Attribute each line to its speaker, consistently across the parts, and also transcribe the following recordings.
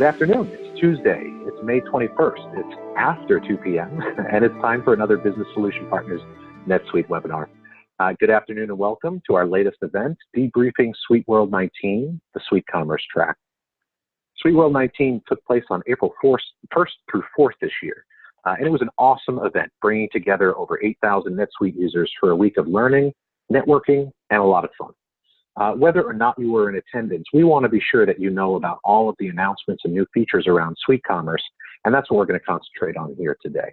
Speaker 1: Good afternoon. It's Tuesday. It's May 21st. It's after 2 p.m. and it's time for another Business Solution Partners NetSuite webinar. Good afternoon and welcome to our latest event, Debriefing SuiteWorld'19, the SuiteCommerce track. SuiteWorld'19 took place on April 1st through 4th this year, and it was an awesome event, bringing together over 8,000 NetSuite users for a week of learning, networking, and a lot of fun. Whether or not you were in attendance, we want to be sure that you know about all of the announcements and new features around SuiteCommerce, and that's what we're going to concentrate on here today.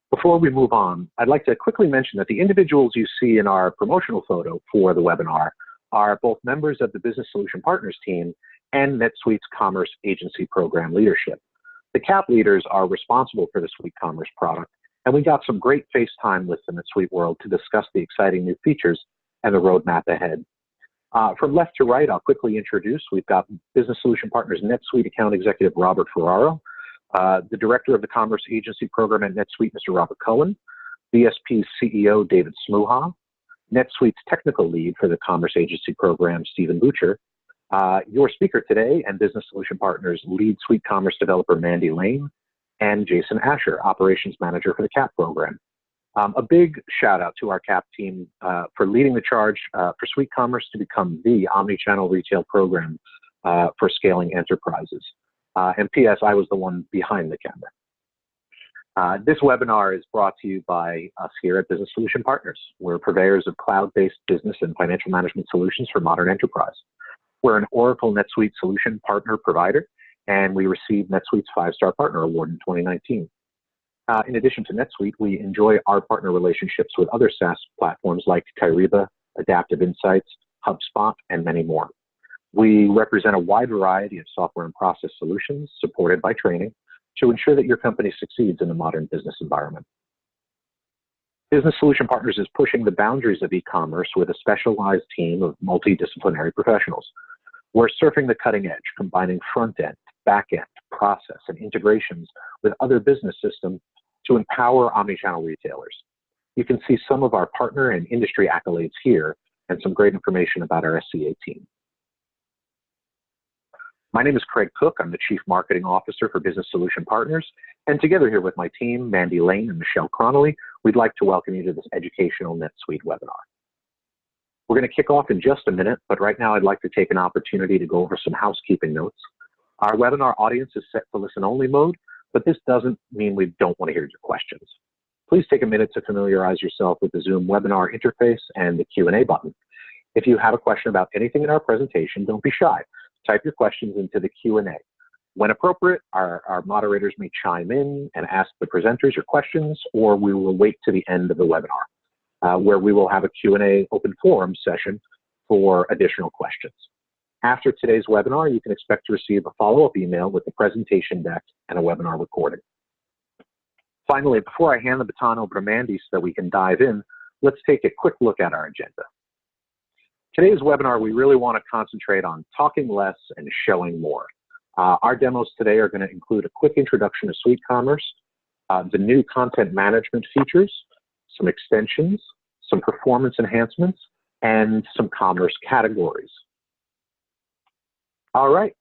Speaker 1: Before we move on, I'd like to quickly mention that the individuals you see in our promotional photo for the webinar are both members of the Business Solution Partners team and NetSuite's Commerce Agency Program leadership. The CAP leaders are responsible for the SuiteCommerce product, and we got some great face time with them at SuiteWorld to discuss the exciting new features and the roadmap ahead. From left to right, I'll quickly introduce, we've got Business Solution Partners NetSuite Account Executive Robert Ferraro, the Director of the Commerce Agency Program at NetSuite, Mr. Robert Cohen, BSP's CEO, David Smuha, NetSuite's Technical Lead for the Commerce Agency Program, Stephen Butcher, your speaker today and Business Solution Partners Lead SuiteCommerce Developer, Mandy Lane, and Jason Asher, Operations Manager for the CAP program. A big shout out to our CAP team for leading the charge for SuiteCommerce to become the omnichannel retail program for scaling enterprises. And P.S., I was the one behind the camera. This webinar is brought to you by us here at Business Solution Partners. We're purveyors of cloud-based business and financial management solutions for modern enterprise. We're an Oracle NetSuite solution partner provider, and we received NetSuite's 5-Star Partner Award in 2019. In addition to NetSuite, we enjoy our partner relationships with other SaaS platforms like Kyriba, Adaptive Insights, HubSpot, and many more. We represent a wide variety of software and process solutions supported by training to ensure that your company succeeds in the modern business environment. Business Solution Partners is pushing the boundaries of e-commerce with a specialized team of multidisciplinary professionals. We're surfing the cutting edge, combining front-end, back-end, process, and integrations with other business systems to empower omnichannel retailers. You can see some of our partner and industry accolades here and some great information about our SCA team. My name is Craig Cook. I'm the Chief Marketing Officer for Business Solution Partners, and together here with my team, Mandy Lane and Michelle Connolly, we'd like to welcome you to this educational NetSuite webinar. We're going to kick off in just a minute, but right now I'd like to take an opportunity to go over some housekeeping notes. Our webinar audience is set to listen-only mode, but this doesn't mean we don't want to hear your questions. Please take a minute to familiarize yourself with the Zoom webinar interface and the Q&A button. If you have a question about anything in our presentation, don't be shy. Type your questions into the Q&A. When appropriate, our moderators may chime in and ask the presenters your questions, or we will wait to the end of the webinar, where we will have a Q&A open forum session for additional questions. After today's webinar, you can expect to receive a follow-up email with the presentation deck and a webinar recording. Finally, before I hand the baton over to Mandy so that we can dive in, let's take a quick look at our agenda. Today's webinar, we really want to concentrate on talking less and showing more. Our demos today are going to include a quick introduction to SuiteCommerce, the new content management features, some extensions, some performance enhancements, and some commerce categories. All right.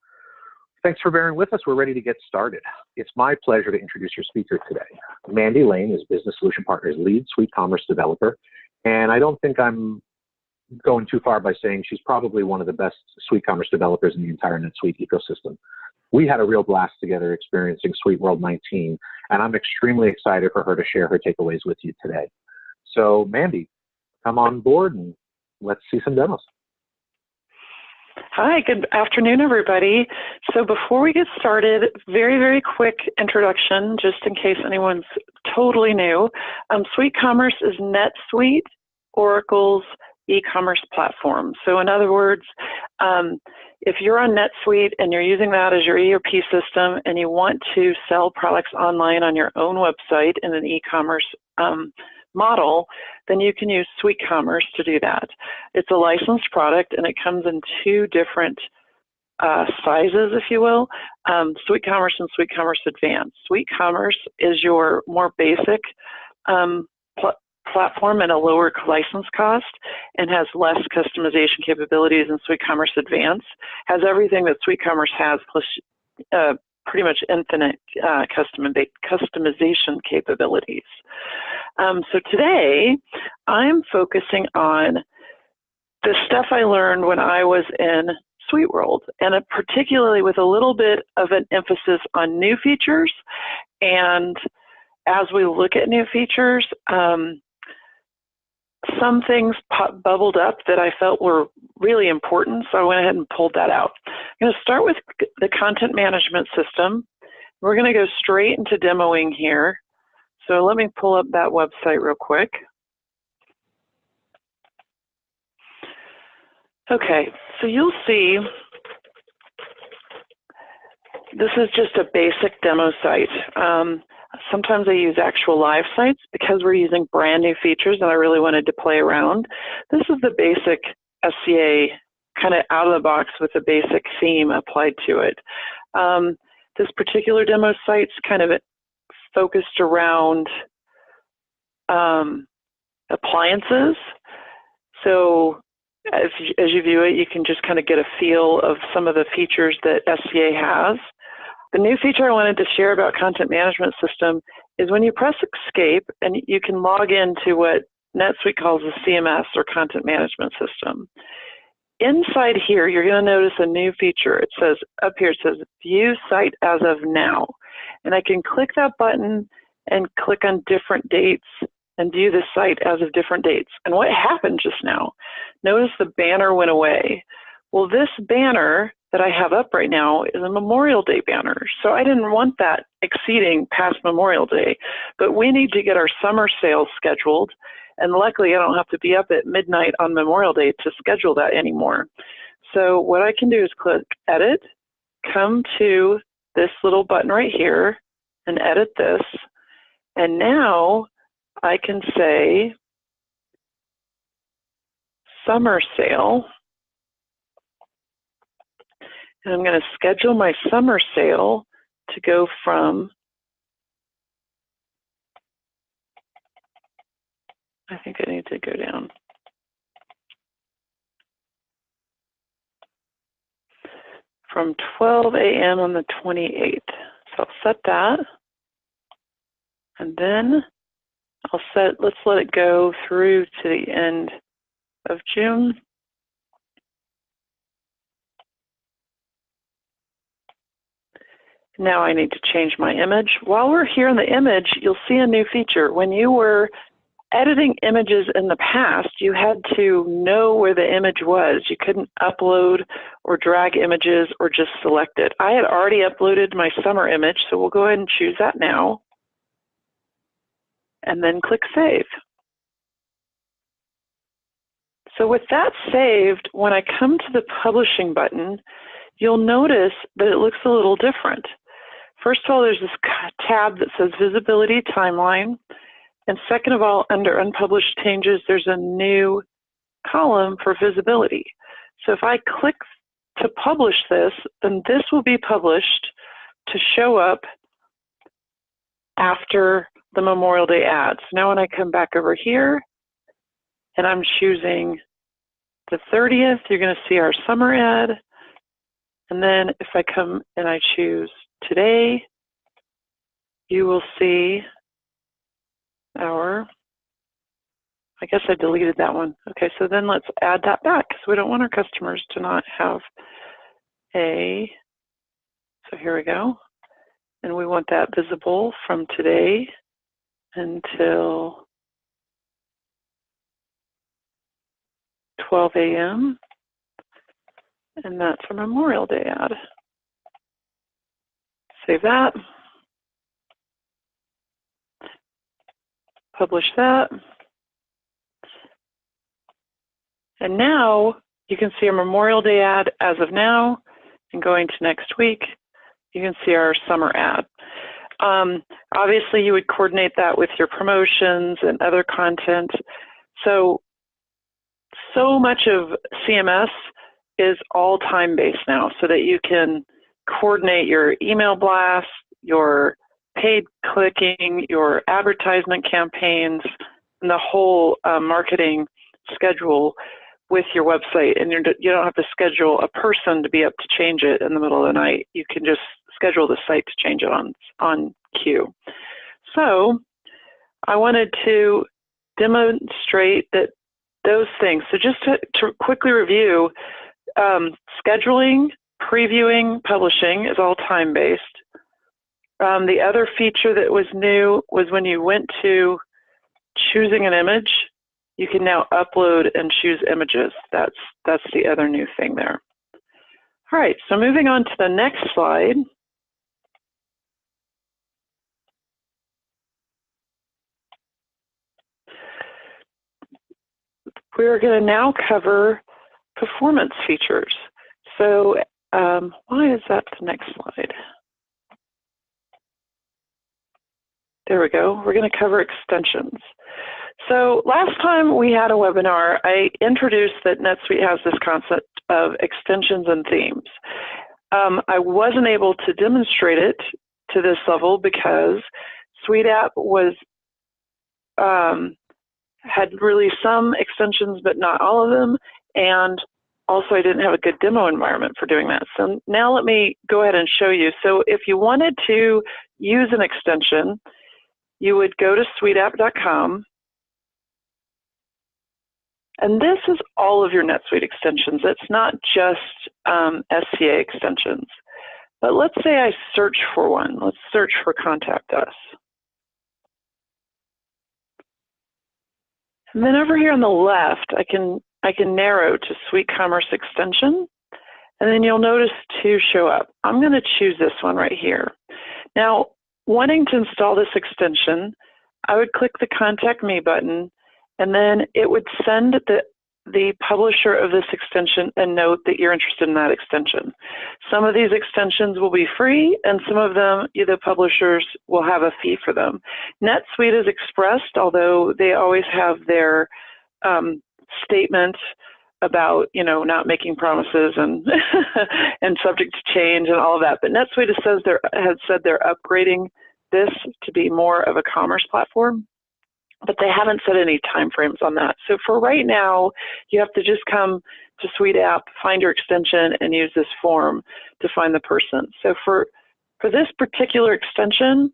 Speaker 1: Thanks for bearing with us. We're ready to get started. It's my pleasure to introduce your speaker today. Mandy Lane is Business Solution Partners Lead SuiteCommerce Developer, and I don't think I'm going too far by saying she's probably one of the best SuiteCommerce developers in the entire NetSuite ecosystem. We had a real blast together experiencing SuiteWorld'19, and I'm extremely excited for her to share her takeaways with you today. So Mandy, come on board and let's see some demos.
Speaker 2: Hi, good afternoon, everybody. So before we get started, very, very quick introduction, just in case anyone's totally new. SuiteCommerce is NetSuite, Oracle's e-commerce platform. So in other words, if you're on NetSuite and you're using that as your ERP system and you want to sell products online on your own website in an e-commerce model, then you can use SuiteCommerce to do that. It's a licensed product and it comes in 2 different sizes, if you will, SuiteCommerce and SuiteCommerce Advanced. SuiteCommerce is your more basic platform and a lower license cost and has less customization capabilities, and SuiteCommerce Advanced has everything that SuiteCommerce has, plus pretty much infinite customization capabilities. So today, I'm focusing on the stuff I learned when I was in SuiteWorld, and particularly with a little bit of an emphasis on new features. And as we look at new features, some things bubbled up that I felt were really important, so I went ahead and pulled that out. I'm going to start with the content management system. We're going to go straight into demoing here. So let me pull up that website real quick. Okay, so you'll see this is just a basic demo site. Sometimes I use actual live sites because we're using brand new features and I really wanted to play around. This is the basic SCA, kind of out of the box with a basic theme applied to it. This particular demo site's kind of focused around appliances. So as you view it, you can just kind of get a feel of some of the features that SCA has. The new feature I wanted to share about Content Management System is when you press Escape and you can log into what NetSuite calls a CMS or Content Management System. Inside here, you're going to notice a new feature. It says, up here, it says View Site as of Now. And I can click that button and click on different dates and view the site as of different dates. And what happened just now? Notice the banner went away. Well, this banner that I have up right now is a Memorial Day banner. So I didn't want that exceeding past Memorial Day, but we need to get our summer sales scheduled. And luckily I don't have to be up at midnight on Memorial Day to schedule that anymore. So what I can do is click Edit, come to this little button right here and edit this. And now I can say summer sale. And I'm going to schedule my summer sale to go from, I think I need to go down, from 12 a.m. on the 28th. So I'll set that. And then I'll let's let it go through to the end of June. Now I need to change my image. While we're here in the image, you'll see a new feature. When you were editing images in the past, you had to know where the image was. You couldn't upload or drag images or just select it. I had already uploaded my summer image, so we'll go ahead and choose that now. And then click Save. So with that saved, when I come to the Publishing button, you'll notice that it looks a little different. First of all, there's this tab that says Visibility Timeline. And second of all, under Unpublished Changes, there's a new column for visibility. So if I click to publish this, then this will be published to show up after the Memorial Day ads. Now when I come back over here and I'm choosing the 30th, you're going to see our summer ad. And then if I come and I choose today, you will see our, I guess I deleted that one. Okay, so then let's add that back because we don't want our customers to not have a, so here we go. And we want that visible from today until 12 a.m. And that's a Memorial Day ad. Save that. Publish that. And now you can see a Memorial Day ad as of now. And going to next week, you can see our summer ad. Obviously, you would coordinate that with your promotions and other content. So much of CMS is all time-based now so that you can coordinate your email blasts, your paid clicking, your advertisement campaigns, and the whole marketing schedule with your website. And you don't have to schedule a person to be up to change it in the middle of the night. You can just schedule the site to change it on cue. So I wanted to demonstrate that those things. So just to quickly review, scheduling, previewing, publishing is all time-based. The other feature that was new was when you went to choosing an image, you can now upload and choose images. That's the other new thing there. All right, so moving on to the next slide. We're going to now cover performance features. So why is that the next slide? There we go. We're going to cover extensions. So last time we had a webinar, I introduced that NetSuite has this concept of extensions and themes. I wasn't able to demonstrate it to this level because SuiteApp was had released some extensions, but not all of them, and also I didn't have a good demo environment for doing that. So now let me go ahead and show you. So if you wanted to use an extension, you would go to SuiteApp.com, and this is all of your NetSuite extensions. It's not just SCA extensions. But let's say I search for one. Let's search for Contact Us. And then over here on the left, I can narrow to SuiteCommerce extension, and then you'll notice two show up. I'm going to choose this one right here. Now, wanting to install this extension, I would click the Contact Me button, and then it would send the publisher of this extension a note that you're interested in that extension. Some of these extensions will be free, and some of them, the publishers will have a fee for them. NetSuite is expressed, although they always have their statement about, not making promises and and subject to change and all of that. But NetSuite has said they're upgrading this to be more of a commerce platform, but they haven't set any timeframes on that. So for right now, you have to just come to SuiteApp, find your extension, and use this form to find the person. So for this particular extension,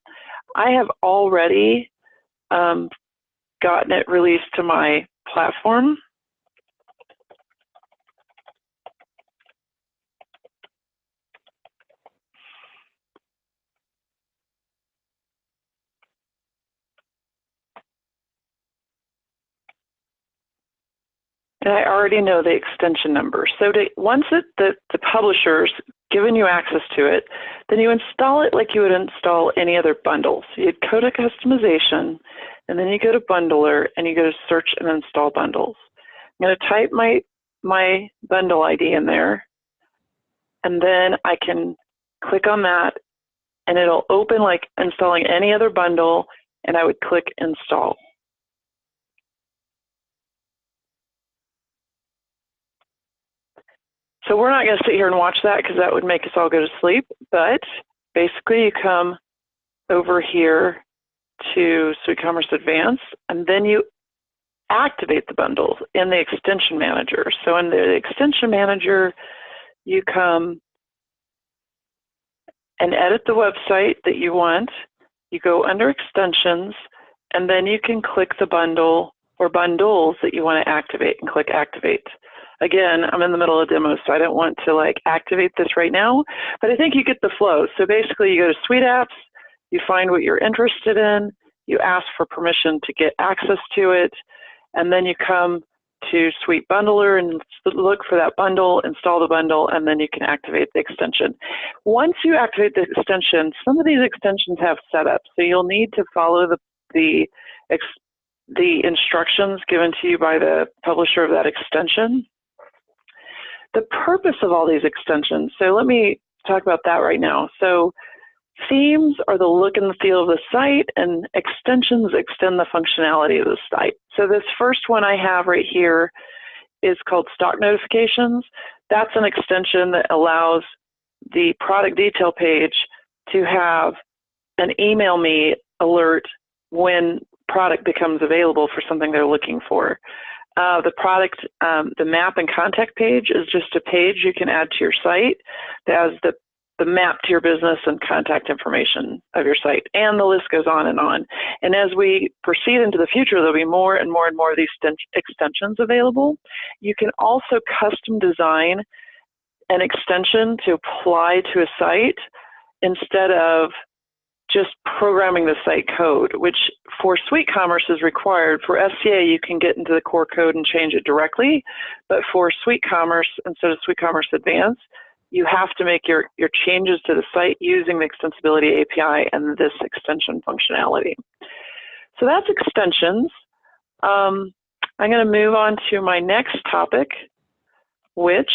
Speaker 2: I have already gotten it released to my platform. And I already know the extension number. So once the publisher's given you access to it, then you install it like you would install any other bundle. So you'd go to customization, and then you go to bundler, and you go to search and install bundles. I'm going to type my bundle ID in there, and then I can click on that, and it'll open like installing any other bundle, and I would click install. So we're not going to sit here and watch that because that would make us all go to sleep, but basically you come over here to SuiteCommerce Advanced, and then you activate the bundles in the extension manager. So in the extension manager, you come and edit the website that you want. You go under extensions, and then you can click the bundle or bundles that you want to activate and click activate. Again, I'm in the middle of demo, so I don't want to activate this right now, but I think you get the flow. So basically you go to Suite Apps, you find what you're interested in, you ask for permission to get access to it, and then you come to Suite Bundler and look for that bundle, install the bundle, and then you can activate the extension. Once you activate the extension, some of these extensions have setups, so you'll need to follow the instructions given to you by the publisher of that extension. The purpose of all these extensions, so let me talk about that right now. So themes are the look and the feel of the site, and extensions extend the functionality of the site. So this first one I have right here is called Stock Notifications. That's an extension that allows the product detail page to have an email me alert when product becomes available for something they're looking for. The product, the map and contact page is just a page you can add to your site that has the map to your business and contact information of your site. And the list goes on. And as we proceed into the future, there'll be more and more and more of these extensions available. You can also custom design an extension to apply to a site instead of just programming the site code, which for SuiteCommerce is required. For SCA, you can get into the core code and change it directly, but for SuiteCommerce, instead of SuiteCommerce Advanced, you have to make your changes to the site using the Extensibility API and this extension functionality. So that's extensions. I'm going to move on to my next topic, which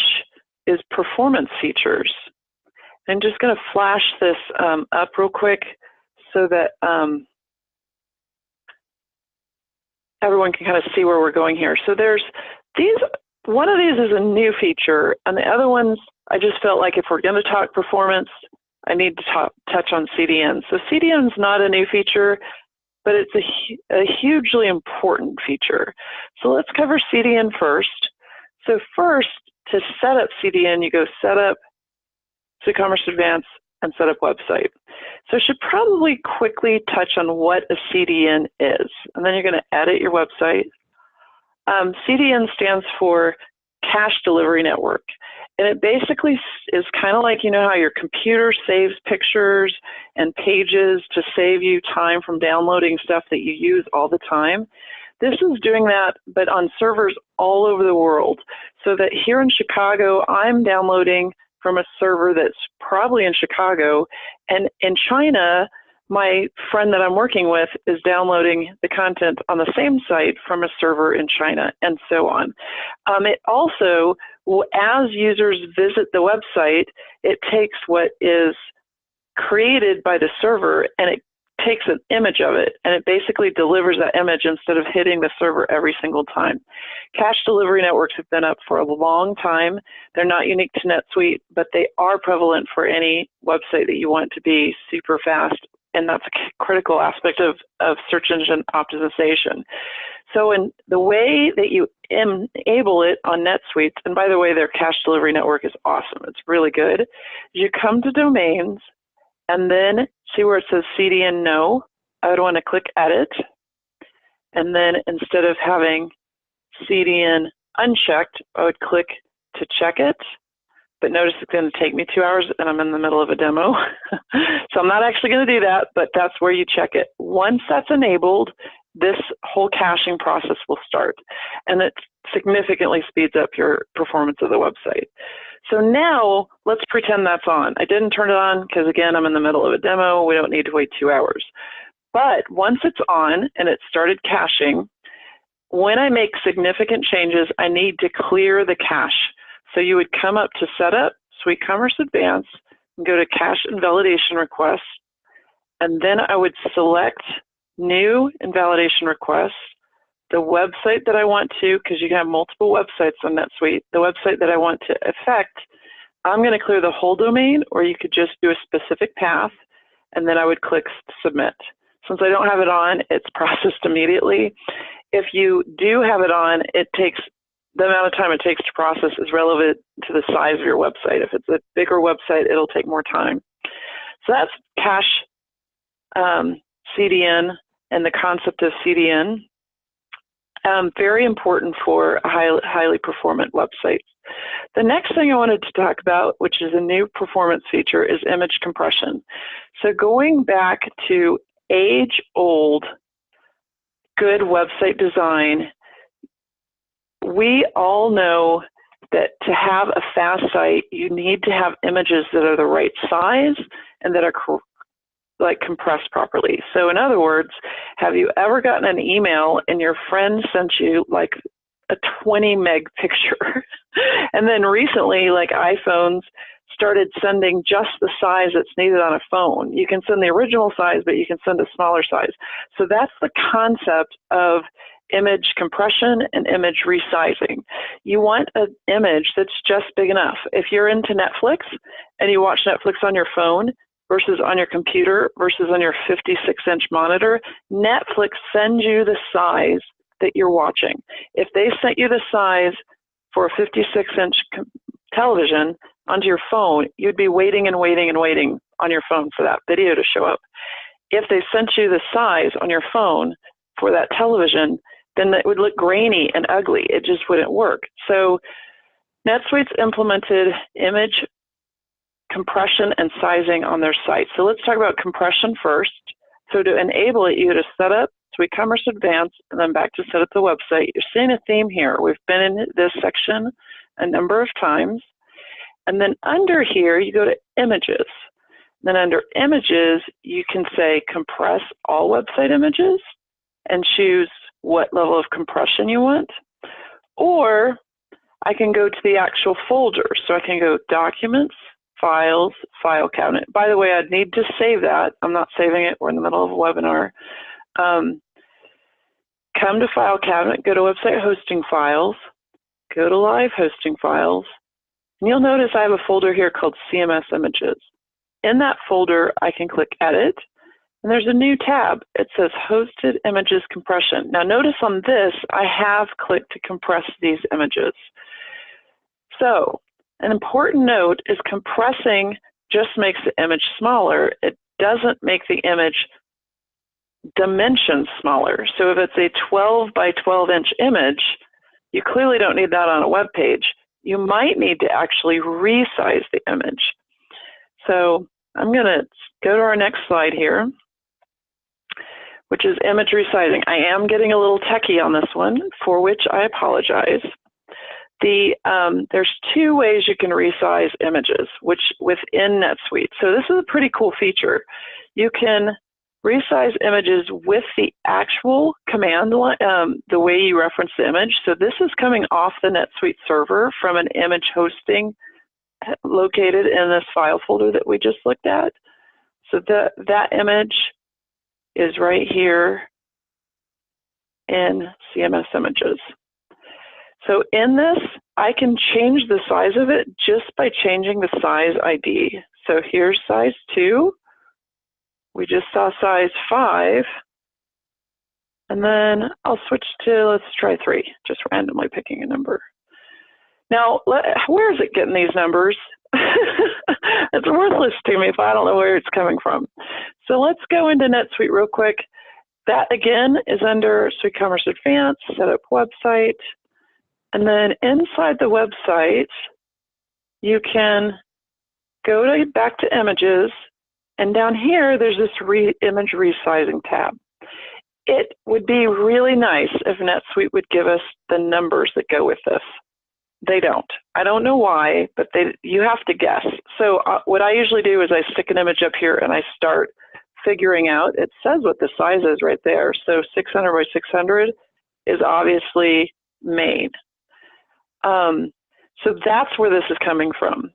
Speaker 2: is performance features. I'm just going to flash this up real quick so that everyone can kind of see where we're going here. So there's these, one of these is a new feature, and the other ones, I just felt like if we're going to talk performance, I need to touch on CDN. So CDN is not a new feature, but it's a hugely important feature. So let's cover CDN first. So first, to set up CDN, you go Set Up, SuiteCommerce Advanced, and Set Up Website. So I should probably quickly touch on what a CDN is, and then you're going to edit your website. CDN stands for Cache Delivery Network, and it basically is kind of like, you know how your computer saves pictures and pages to save you time from downloading stuff that you use all the time. This is doing that, but on servers all over the world, so that here in Chicago, I'm downloading from a server that's probably in Chicago, and in China, my friend that I'm working with is downloading the content on the same site from a server in China, and so on. It also, as users visit the website, it takes what is created by the server and it takes an image of it, and it basically delivers that image instead of hitting the server every single time. Cache delivery networks have been up for a long time. They're not unique to NetSuite, but they are prevalent for any website that you want to be super fast, and that's a critical aspect of search engine optimization. So in the way that you enable it on NetSuite, and by the way, their cache delivery network is awesome. It's really good. You come to domains, and then see where it says CDN No. I would want to click Edit. And then instead of having CDN unchecked, I would click to check it. But notice it's going to take me 2 hours and I'm in the middle of a demo. So I'm not actually going to do that, but that's where you check it. Once that's enabled, this whole caching process will start. And it significantly speeds up your performance of the website. So now let's pretend that's on. I didn't turn it on because, again, I'm in the middle of a demo. We don't need to wait 2 hours. But once it's on and it started caching, when I make significant changes, I need to clear the cache. So you would come up to Setup, SuiteCommerce Advanced, and go to Cache Invalidation Requests. And then I would select New Invalidation Requests, the website that I want to, because you can have multiple websites on NetSuite, the website that I want to affect, I'm going to clear the whole domain, or you could just do a specific path, and then I would click Submit. Since I don't have it on, it's processed immediately. If you do have it on, it takes, the amount of time it takes to process is relevant to the size of your website. If it's a bigger website, it'll take more time. So that's cache CDN and the concept of CDN. Very important for highly performant websites. The next thing I wanted to talk about, which is a new performance feature, is image compression. So going back to age-old good website design, we all know that to have a fast site, you need to have images that are the right size and that are compressed properly. So in other words, have you ever gotten an email and your friend sent you like a 20 meg picture? And then recently, like iPhones started sending just the size that's needed on a phone. You can send the original size, but you can send a smaller size. So that's the concept of image compression and image resizing. You want an image that's just big enough. If you're into Netflix and you watch Netflix on your phone versus on your computer versus on your 56-inch monitor, Netflix sends you the size that you're watching. If they sent you the size for a 56-inch television onto your phone, you'd be waiting and waiting and waiting on your phone for that video to show up. If they sent you the size on your phone for that television, then it would look grainy and ugly. It just wouldn't work. So NetSuite's implemented image compression and sizing on their site. So let's talk about compression first. So to enable it, you go to Setup, SuiteCommerce Advanced, and then back to set up the website. You're seeing a theme here. We've been in this section a number of times. And then under here, you go to Images. Then under Images, you can say Compress all website images and choose what level of compression you want. Or I can go to the actual folder. So I can go Documents, Files, File Cabinet. By the way, I'd need to save that. I'm not saving it. We're in the middle of a webinar. Come to File Cabinet, go to Website Hosting Files, go to Live Hosting Files, and you'll notice I have a folder here called CMS Images. In that folder, I can click Edit, and there's a new tab. It says Hosted Images Compression. Now notice on this, I have clicked to compress these images. So an important note is compressing just makes the image smaller. It doesn't make the image dimensions smaller. So if it's a 12 by 12 inch image, you clearly don't need that on a web page. You might need to actually resize the image. So I'm going to go to our next slide here, which is image resizing. I am getting a little techie on this one, for which I apologize. There's two ways you can resize images, which within NetSuite. So this is a pretty cool feature. You can resize images with the actual command line, the way you reference the image. So this is coming off the NetSuite server from an image hosting located in this file folder that we just looked at. So that image is right here in CMS Images. So in this, I can change the size of it just by changing the size ID. So here's size 2. We just saw size 5. And then I'll switch to, let's try 3, just randomly picking a number. Now, where is it getting these numbers? It's worthless to me if I don't know where it's coming from. So let's go into NetSuite real quick. That again is under SuiteCommerce Advanced, Setup Website. And then inside the website, you can go back to Images, and down here, there's this image resizing tab. It would be really nice if NetSuite would give us the numbers that go with this. They don't. I don't know why, but you have to guess. So what I usually do is I stick an image up here and I start figuring out, it says what the size is right there. So 600 by 600 is obviously made. So that's where this is coming from.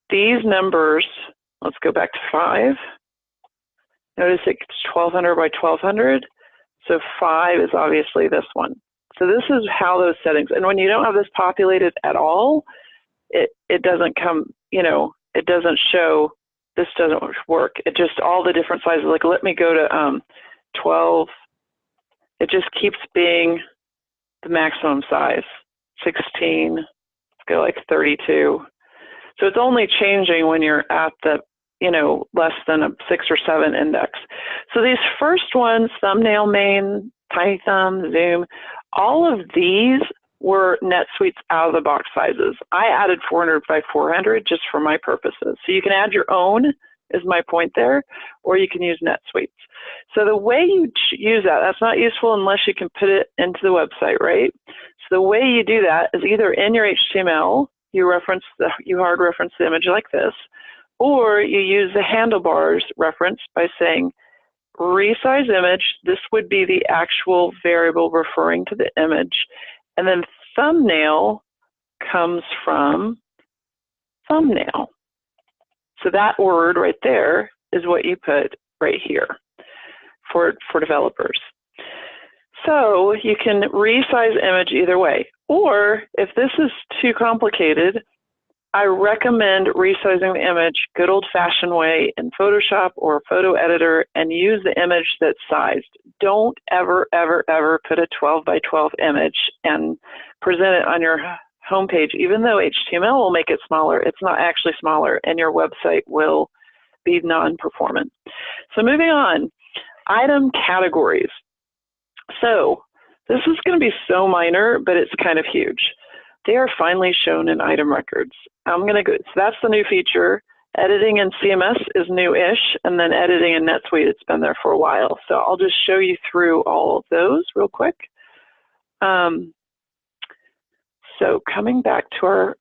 Speaker 2: These numbers, let's go back to 5. Notice it's 1200 by 1200. So 5 is obviously this one. So this is how those settings, and when you don't have this populated at all, it doesn't come, it doesn't show, this doesn't work. It just, all the different sizes, like let me go to 12. It just keeps being the maximum size. 16, let's go like 32. So it's only changing when you're at the, less than a 6 or 7 index. So these first ones, thumbnail, main, tiny thumb, zoom, all of these were NetSuite's out-of-the-box sizes. I added 400 by 400 just for my purposes. So you can add your own, is my point there, or you can use NetSuite's. So the way you use that's not useful unless you can put it into the website, right? So the way you do that is either in your HTML, you hard reference the image like this, or you use the handlebars reference by saying resize image. This would be the actual variable referring to the image. And then thumbnail comes from thumbnail. So that word right there is what you put right here for developers. So you can resize image either way. Or if this is too complicated, I recommend resizing the image good old-fashioned way in Photoshop or a photo editor and use the image that's sized. Don't ever, ever, ever put a 12 by 12 image and present it on your homepage, even though HTML will make it smaller, it's not actually smaller, and your website will be non-performant. So moving on, item categories. So this is going to be so minor, but it's kind of huge. They are finally shown in item records. I'm going to go, so that's the new feature. Editing in CMS is new-ish, and then editing in NetSuite, it's been there for a while. So I'll just show you through all of those real quick. So coming back to our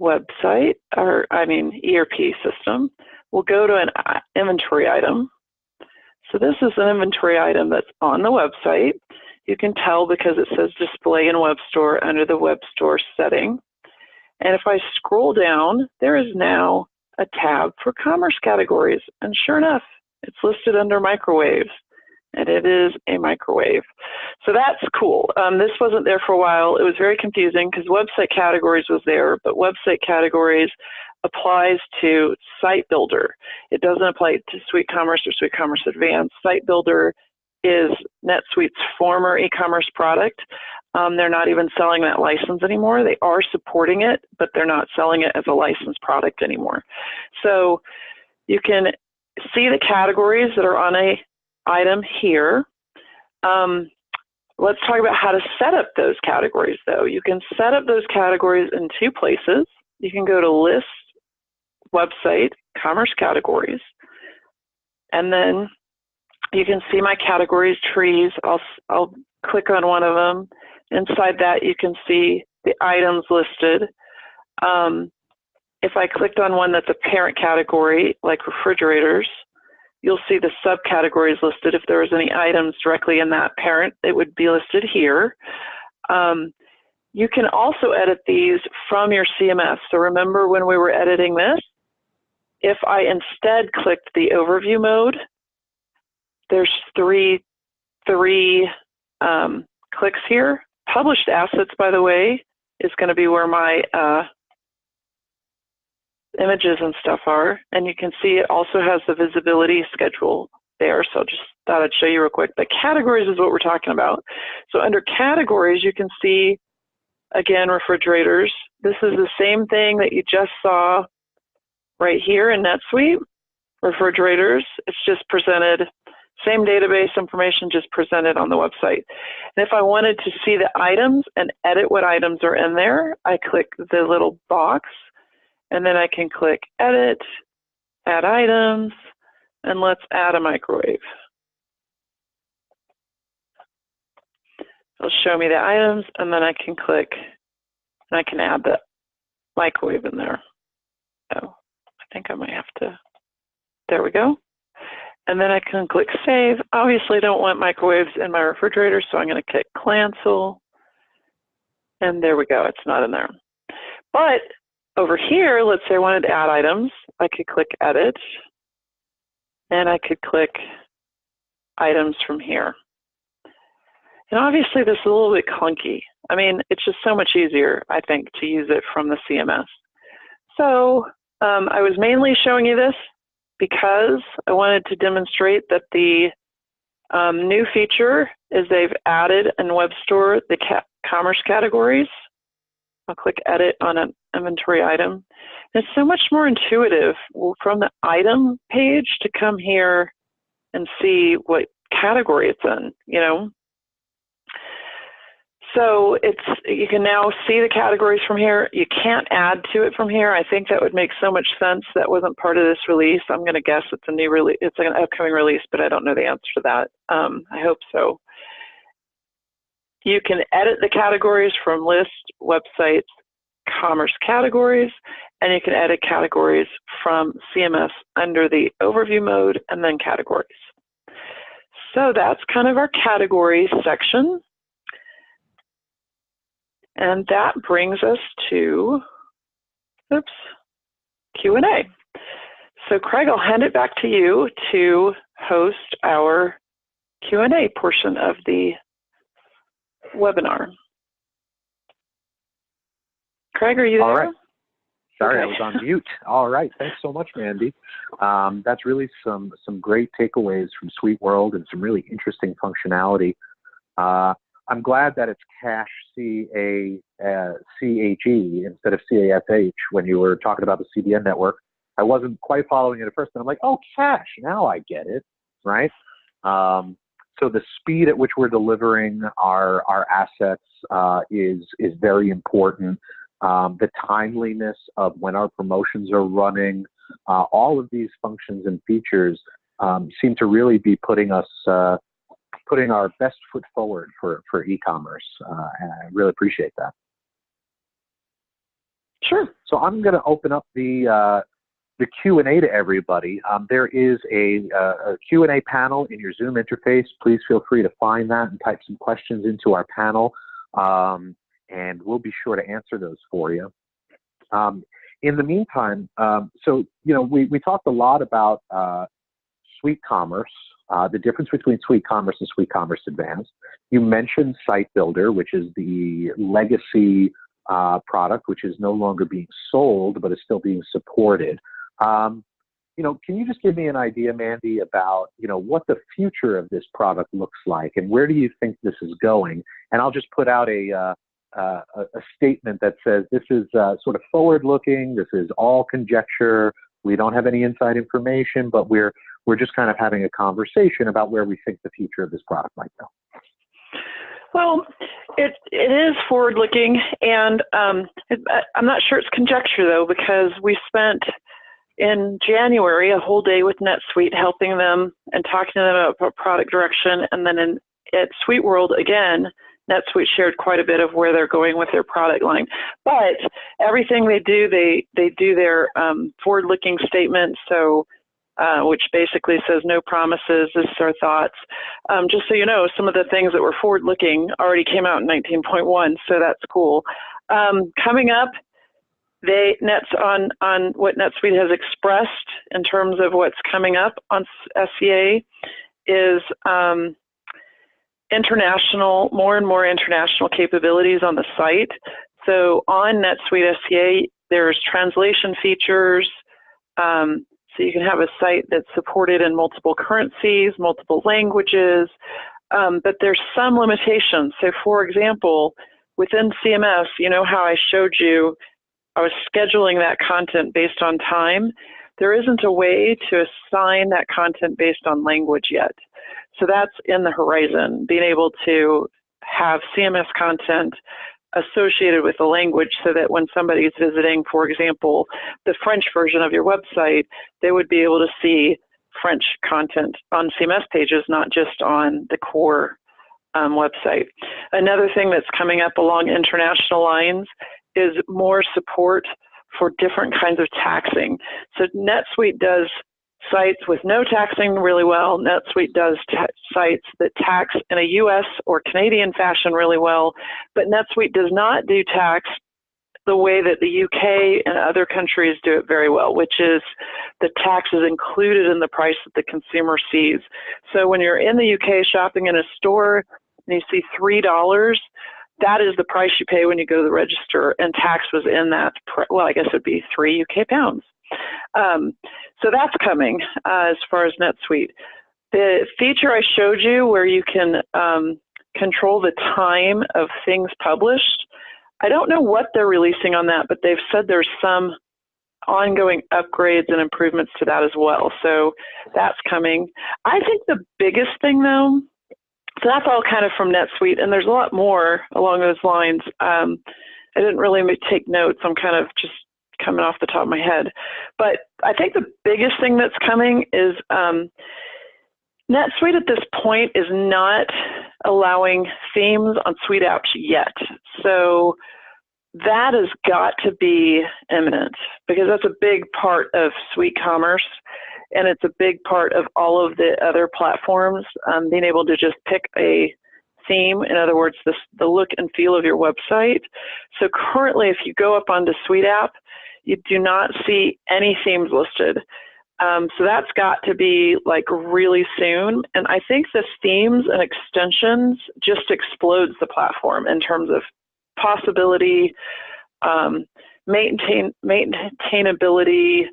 Speaker 2: website, ERP system, we'll go to an inventory item. So this is an inventory item that's on the website. You can tell because it says display in web store under the web store setting. And if I scroll down, there is now a tab for commerce categories. And sure enough, it's listed under microwaves. And it is a microwave. So that's cool. This wasn't there for a while. It was very confusing because website categories was there, but website categories applies to Site Builder. It doesn't apply to SuiteCommerce or SuiteCommerce Advanced. Site Builder is NetSuite's former e-commerce product. They're not even selling that license anymore. They are supporting it, but they're not selling it as a licensed product anymore. So you can see the categories that are on a item here. Let's talk about how to set up those categories though. You can set up those categories in two places. You can go to list, website, commerce categories, and then you can see my categories trees. I'll click on one of them. Inside that you can see the items listed. If I clicked on one that's a parent category like refrigerators, you'll see the subcategories listed. If there was any items directly in that parent, it would be listed here. You can also edit these from your CMS. So remember when we were editing this, if I instead clicked the overview mode, there's three clicks here. Published assets, by the way, is going to be where my images and stuff are, and you can see it also has the visibility schedule there, so just thought I'd show you real quick. But categories is what we're talking about. So under categories, you can see, again, refrigerators. This is the same thing that you just saw right here in NetSuite, refrigerators. It's just presented, same database information, just presented on the website. And if I wanted to see the items and edit what items are in there, I click the little box, and then I can click edit, add items, and let's add a microwave. It'll show me the items, and then I can click, and I can add the microwave in there. Oh, I think I might have to, there we go. And then I can click save. Obviously I don't want microwaves in my refrigerator, so I'm gonna click cancel. And there we go, it's not in there. But over here, let's say I wanted to add items, I could click edit, and I could click items from here. And obviously this is a little bit clunky. I mean, it's just so much easier, I think, to use it from the CMS. So I was mainly showing you this because I wanted to demonstrate that the new feature is they've added in Web Store the commerce categories. I'll click edit on an inventory item. It's so much more intuitive from the item page to come here and see what category it's in, you know? So you can now see the categories from here. You can't add to it from here. I think that would make so much sense. That wasn't part of this release. I'm going to guess it's a new release. It's an upcoming release, but I don't know the answer to that. I hope so. You can edit the categories from list, websites, commerce categories, and you can edit categories from CMS under the overview mode and then categories. So that's kind of our category section. And that brings us to, Q&A. So Craig, I'll hand it back to you to host our Q&A portion of the webinar. Craig, are you there?
Speaker 1: All right. Sorry,
Speaker 2: okay.
Speaker 1: I was on mute. All right. Thanks so much, Mandy. That's really some great takeaways from SuiteWorld and some really interesting functionality. I'm glad that it's cash, C-A-C-H-E instead of C-A-S-H when you were talking about the CDN network. I wasn't quite following it at first, and I'm like, oh, cash, now I get it, right? So the speed at which we're delivering our assets is very important. The timeliness of when our promotions are running, all of these functions and features seem to really be putting us putting our best foot forward for e-commerce, and I really appreciate that.
Speaker 2: Sure.
Speaker 1: So I'm going to open up the Q&A to everybody. There is a Q&A panel in your Zoom interface. Please feel free to find that and type some questions into our panel, and we'll be sure to answer those for you. In the meantime, so we talked a lot about SuiteCommerce, the difference between SuiteCommerce and SuiteCommerce Advanced. You mentioned Site Builder, which is the legacy product, which is no longer being sold, but is still being supported. Can you just give me an idea, Mandy, about, what the future of this product looks like and where do you think this is going? And I'll just put out a statement that says this is sort of forward-looking, this is all conjecture, we don't have any inside information, but we're just kind of having a conversation about where we think the future of this product might go.
Speaker 2: Well, it is forward-looking, and I'm not sure it's conjecture, though, because we spent in January a whole day with NetSuite helping them and talking to them about product direction, and then at SuiteWorld, again, NetSuite shared quite a bit of where they're going with their product line. But everything they do, they do their forward-looking statement, so which basically says no promises, this is our thoughts. Just so you know, some of the things that were forward-looking already came out in 19.1, so that's cool. Coming up, on what NetSuite has expressed in terms of what's coming up on SCA is more and more international capabilities on the site. So on NetSuite SCA, there's translation features. So you can have a site that's supported in multiple currencies, multiple languages, but there's some limitations. So for example, within CMS, you know how I showed you, I was scheduling that content based on time. There isn't a way to assign that content based on language yet. So that's in the horizon, being able to have CMS content associated with the language so that when somebody is visiting, for example, the French version of your website, they would be able to see French content on CMS pages, not just on the core website. Another thing that's coming up along international lines is more support for different kinds of taxing. So NetSuite does sites with no taxing really well. NetSuite does sites that tax in a US or Canadian fashion really well, but NetSuite does not do tax the way that the UK and other countries do it very well, which is the tax is included in the price that the consumer sees. So when you're in the UK shopping in a store and you see $3, that is the price you pay when you go to the register, and tax was in that, well, I guess it'd be 3 UK pounds. So that's coming as far as NetSuite. The feature I showed you where you can control the time of things published, I don't know what they're releasing on that, but they've said there's some ongoing upgrades and improvements to that as well. So that's coming. I think the biggest thing, though, so that's all kind of from NetSuite, and there's a lot more along those lines. I didn't really take notes. I'm kind of just coming off the top of my head. But I think the biggest thing that's coming is NetSuite at this point is not allowing themes on Suite apps yet. So that has got to be imminent because that's a big part of SuiteCommerce. And it's a big part of all of the other platforms, being able to just pick a theme, in other words, the look and feel of your website. So currently, if you go up onto Suite app, you do not see any themes listed. So that's got to be like really soon. And I think the themes and extensions just explodes the platform in terms of possibility, maintainability,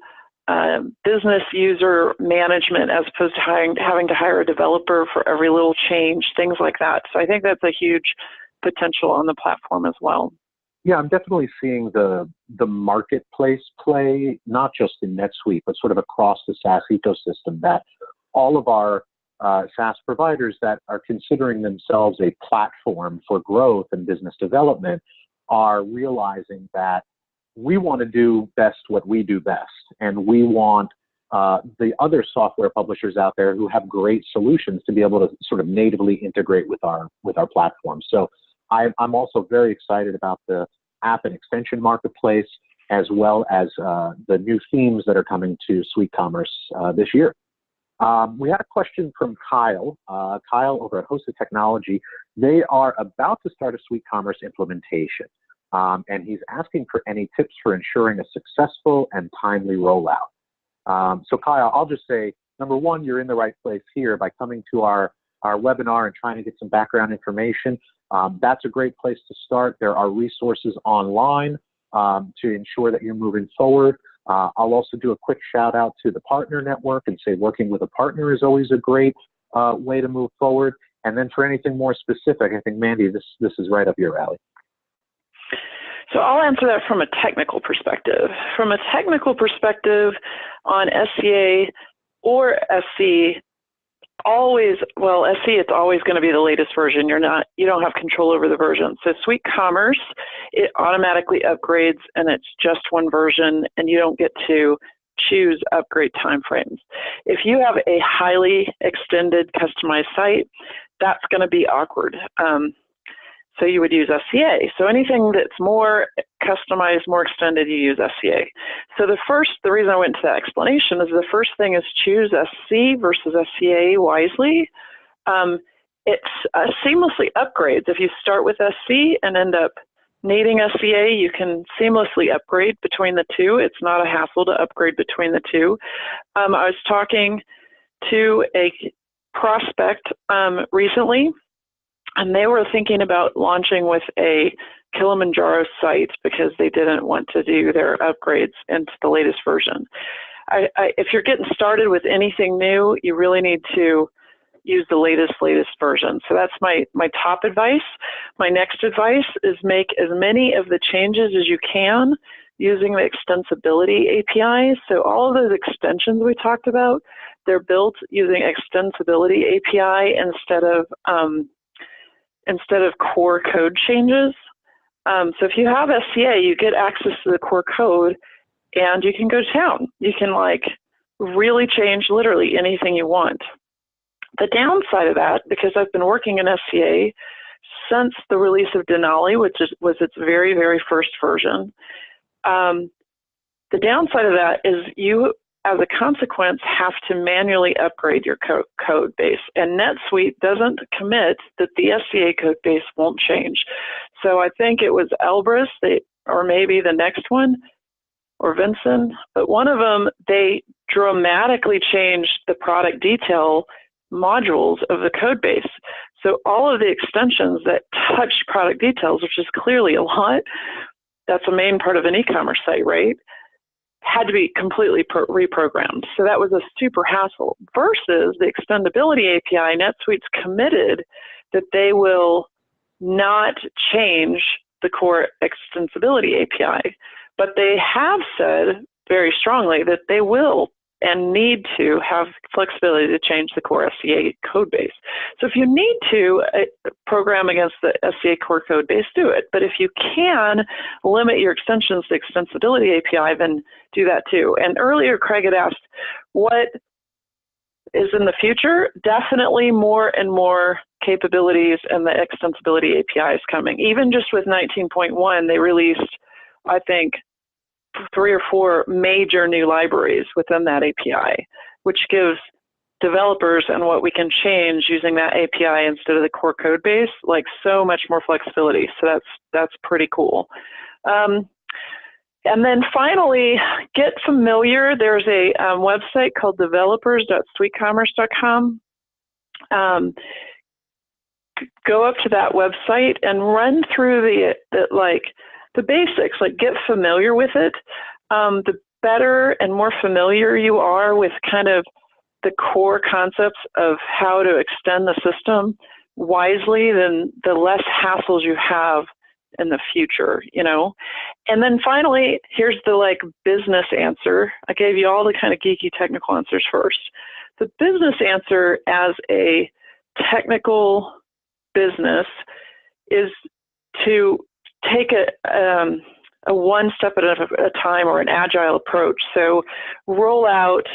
Speaker 2: business user management as opposed to having to hire a developer for every little change, things like that. So I think that's a huge potential on the platform as well.
Speaker 1: Yeah, I'm definitely seeing the marketplace play, not just in NetSuite, but sort of across the SaaS ecosystem, that all of our SaaS providers that are considering themselves a platform for growth and business development are realizing that we want to do best what we do best, and we want the other software publishers out there who have great solutions to be able to sort of natively integrate with our platform. So I'm also very excited about the app and extension marketplace, as well as the new themes that are coming to SuiteCommerce this year. We had a question from Kyle. Kyle over at Hosted Technology. They are about to start a SuiteCommerce implementation. And he's asking for any tips for ensuring a successful and timely rollout. So Kyle, I'll just say, number one, you're in the right place here by coming to our webinar and trying to get some background information. That's a great place to start. There are resources online to ensure that you're moving forward. I'll also do a quick shout out to the partner network and say working with a partner is always a great way to move forward. And then for anything more specific, I think, Mandy, this is right up your alley.
Speaker 2: So I'll answer that from a technical perspective. From a technical perspective on SCA or SC, SC, it's always going to be the latest version. You don't have control over the version. So SuiteCommerce, it automatically upgrades and it's just one version and you don't get to choose upgrade timeframes. If you have a highly extended customized site, that's going to be awkward. So you would use SCA. So anything that's more customized, more extended, you use SCA. So the reason I went to that explanation is the first thing is choose SC versus SCA wisely. It seamlessly upgrades. If you start with SC and end up needing SCA, you can seamlessly upgrade between the two. It's not a hassle to upgrade between the two. I was talking to a prospect recently, and they were thinking about launching with a Kilimanjaro site because they didn't want to do their upgrades into the latest version. If you're getting started with anything new, you really need to use the latest version. So that's my top advice. My next advice is make as many of the changes as you can using the extensibility API. So all of those extensions we talked about, they're built using extensibility API instead of core code changes. So if you have SCA, you get access to the core code and you can go to town. You can really change literally anything you want. The downside of that, because I've been working in SCA since the release of Denali, which was its very, very first version, the downside of that is you, as a consequence, have to manually upgrade your code base. And NetSuite doesn't commit that the SCA code base won't change. So I think it was Elbrus, or maybe the next one, or Vincent, but one of them, they dramatically changed the product detail modules of the code base. So all of the extensions that touch product details, which is clearly a lot, that's a main part of an e-commerce site, right? Had to be completely reprogrammed. So that was a super hassle. Versus the extendability API, NetSuite's committed that they will not change the core extensibility API, but they have said very strongly that they will and need to have flexibility to change the core SCA code base. So if you need to program against the SCA core code base, do it. But if you can limit your extensions to extensibility API, then do that too. And earlier, Craig had asked, what is in the future? Definitely more and more capabilities, and the extensibility API is coming. Even just with 19.1, they released, I think, 3 or 4 major new libraries within that API, which gives developers and what we can change using that API instead of the core code base, so much more flexibility. So that's pretty cool. And then finally, get familiar. There's a website called developers.suitecommerce.com. Go up to that website and run through the basics, get familiar with it. The better and more familiar you are with kind of the core concepts of how to extend the system wisely, then the less hassles you have in the future, you know? And then finally, here's the like business answer. I gave you all the kind of geeky technical answers first. The business answer as a technical business is to take a one step at a time, or an agile approach. So roll out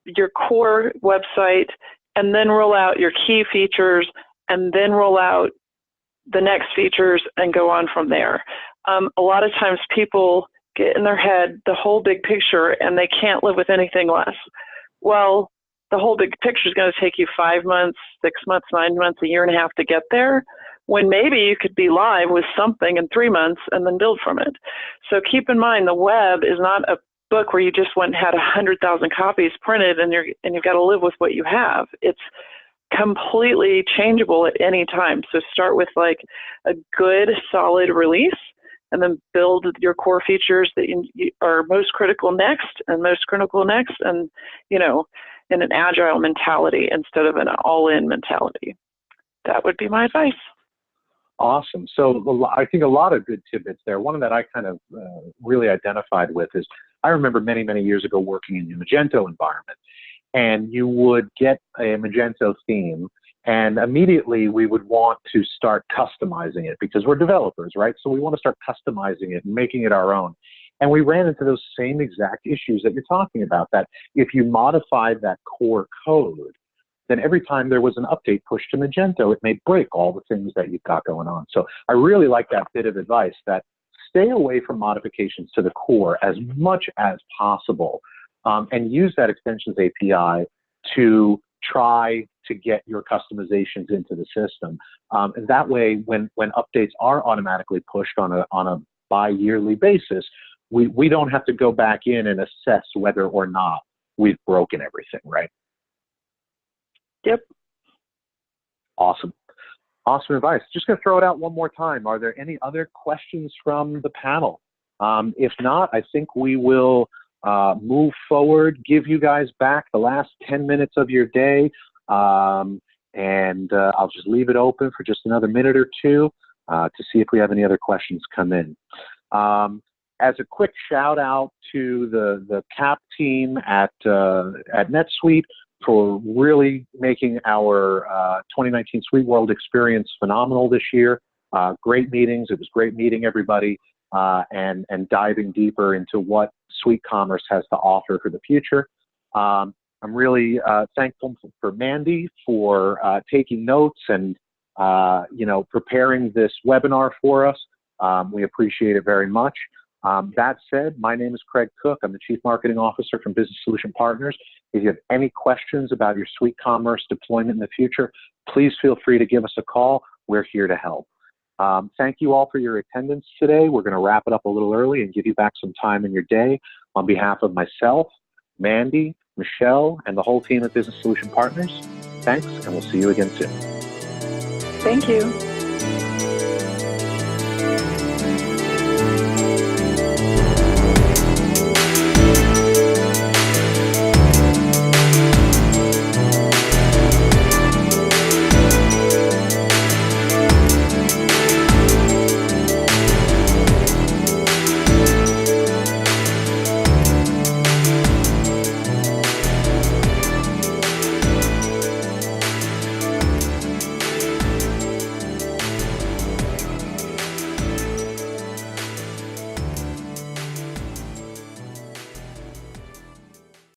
Speaker 2: your core website, and then roll out your key features, and then roll out the next features, and go on from there. A lot of times people get in their head the whole big picture, and they can't live with anything less. Well, the whole big picture is going to take you 5 months, 6 months, 9 months, a year and a half to get there, when maybe you could be live with something in 3 months and then build from it. So keep in mind, the web is not a book where you just went and had 100,000 copies printed and you've got to live with what you have. It's completely changeable at any time. So start with like a good, solid release, and then build your core features that are most critical next, and you know, in an agile mentality instead of an all-in mentality. That would be my advice.
Speaker 1: Awesome. So I think a lot of good tidbits there. One that I kind of really identified with is, I remember many, many years ago working in the Magento environment, and you would get a Magento theme, and immediately we would want to start customizing it because we're developers, right? So we want to start customizing it and making it our own. And we ran into those same exact issues that you're talking about, that if you modified that core code, then every time there was an update pushed to Magento, it may break all the things that you've got going on. So I really like that bit of advice, that stay away from modifications to the core as much as possible, and use that extensions API to try to get your customizations into the system. And that way, when updates are automatically pushed on a bi-yearly basis, we don't have to go back in and assess whether or not we've broken everything, right?
Speaker 2: Yep.
Speaker 1: Awesome. Awesome advice. Just going to throw it out one more time. Are there any other questions from the panel? If not, I think we will move forward, give you guys back the last 10 minutes of your day, and I'll just leave it open for just another minute or two to see if we have any other questions come in. As a quick shout out to the CAP team at NetSuite for really making our 2019 SuiteWorld experience phenomenal this year. Great meetings. It was great meeting everybody and diving deeper into what SuiteCommerce has to offer for the future. I'm really thankful for Mandy for taking notes and preparing this webinar for us. We appreciate it very much. That said, my name is Craig Cook. I'm the Chief Marketing Officer from Business Solution Partners. If you have any questions about your SuiteCommerce deployment in the future, please feel free to give us a call. We're here to help. Thank you all for your attendance today. We're going to wrap it up a little early and give you back some time in your day. On behalf of myself, Mandy, Michelle, and the whole team at Business Solution Partners, thanks, and we'll see you again soon.
Speaker 2: Thank you.